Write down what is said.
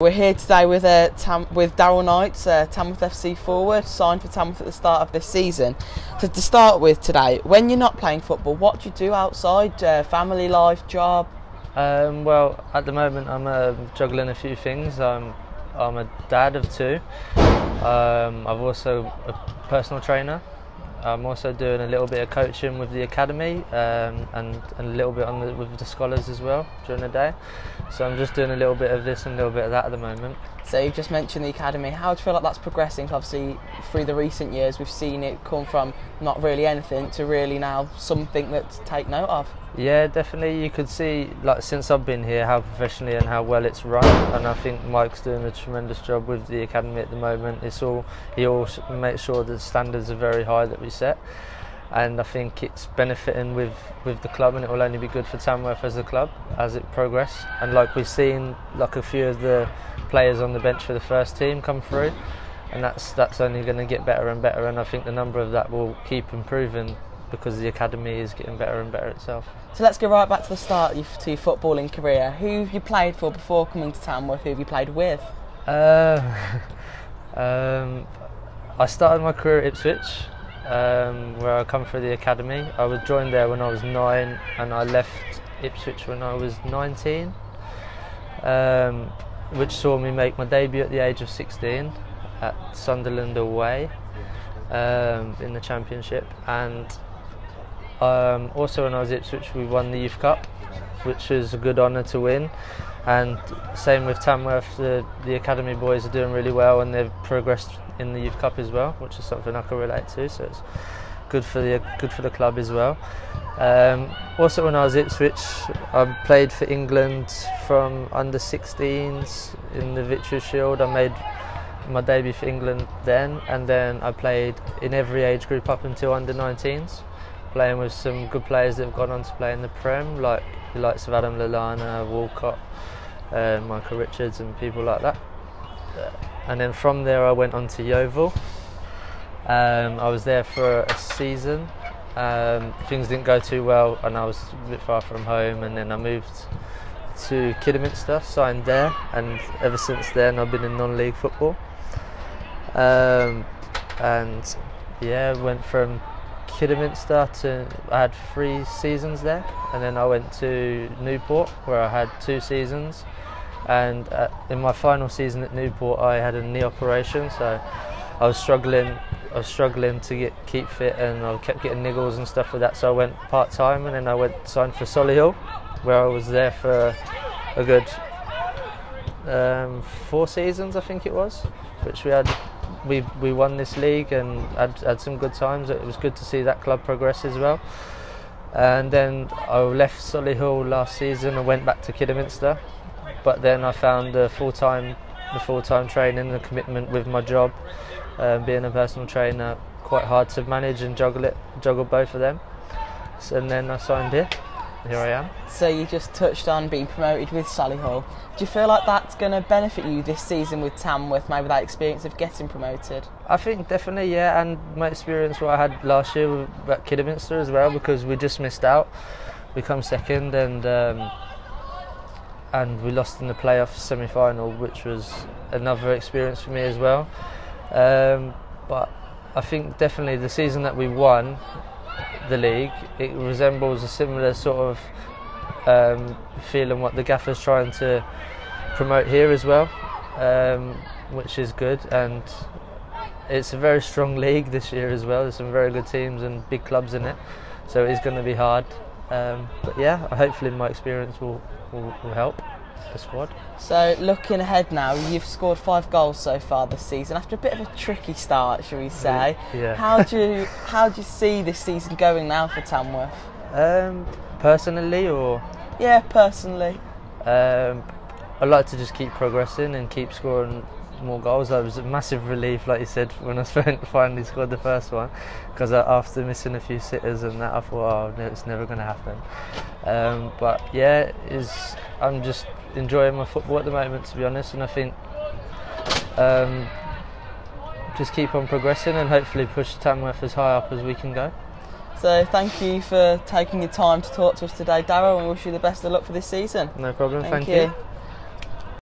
We're here today with Darryl Knight, Tamworth FC forward, signed for Tamworth at the start of this season. So to start with today, when you're not playing football, what do you do outside? Family life, job? Well, at the moment I'm juggling a few things. I'm a dad of two. I'm also a personal trainer. I'm also doing a little bit of coaching with the academy and a little bit with the scholars as well during the day. So I'm just doing a little bit of this and a little bit of that at the moment. So you've just mentioned the academy. How do you feel like that's progressing? Obviously, through the recent years, we've seen it come from not really anything to really now something to take note of. Yeah, definitely. You could see, like, since I've been here, how professionally and how well it's run. And I think Mike's doing a tremendous job with the academy at the moment. He also makes sure that the standards are very high that we set. And I think it's benefiting with the club, and it will only be good for Tamworth as a club as it progresses. And like we've seen, like a few of the players on the bench for the first team come through, and that's only going to get better and better. And I think the number of that will keep improving because the academy is getting better and better itself. So let's go right back to the start of your footballing career. Who have you played for before coming to Tamworth? Who have you played with? I started my career at Ipswich, where I come through the academy. I was joined there when I was 9, and I left Ipswich when I was 19, which saw me make my debut at the age of 16 at Sunderland away in the Championship. And also when I was at Ipswich, we won the Youth Cup, which was a good honour to win. And same with Tamworth, the academy boys are doing really well, and they've progressed in the Youth Cup as well, which is something I can relate to. So it's good for the club as well. Also, when I was at Ipswich, I played for England from under 16s in the Victory Shield. I made my debut for England then, and then I played in every age group up until under 19s, playing with some good players that have gone on to play in the Prem, like the likes of Adam Lallana, Walcott, Michael Richards and people like that. And then from there I went on to Yeovil. I was there for a season. Things didn't go too well and I was a bit far from home, and then I moved to Kidderminster, signed there, and ever since then I've been in non-league football. And yeah, went from Kidderminster I had 3 seasons there, and then I went to Newport where I had 2 seasons, and in my final season at Newport I had a knee operation, so I was struggling to keep fit, and I kept getting niggles and stuff with that, so I went part-time, and then I signed for Solihull, where I was there for a good 4 seasons, I think it was, which we won this league and had some good times. It was good to see that club progress as well. And then I left Solihull last season and went back to Kidderminster, but then I found the full-time training, the commitment with my job, being a personal trainer, quite hard to manage and juggle both of them. So, and then I signed here. Here I am. So you just touched on being promoted with Solihull. Do you feel like that's going to benefit you this season with Tamworth, maybe that experience of getting promoted? I think definitely, yeah, and my experience what I had last year at Kidderminster as well, because we just missed out. We come second, and we lost in the playoff semi-final, which was another experience for me as well. But I think definitely the season that we won the league, it resembles a similar sort of feeling what the gaffer's trying to promote here as well, which is good. And it's a very strong league this year as well. There's some very good teams and big clubs in it, so it's going to be hard. But yeah, hopefully my experience will help the squad. So looking ahead now, you've scored 5 goals so far this season after a bit of a tricky start, shall we say. Yeah. How do you see this season going now for Tamworth? Personally, or? Yeah, personally. I'd like to just keep progressing and keep scoring more goals. That was a massive relief, like you said, when I finally scored the first one, because after missing a few sitters and that, I thought, oh, it's never going to happen. But yeah, I'm just enjoying my football at the moment, to be honest, and I think just keep on progressing and hopefully push Tamworth as high up as we can go. So thank you for taking your time to talk to us today, Darryl, and we wish you the best of luck for this season. No problem, thank you.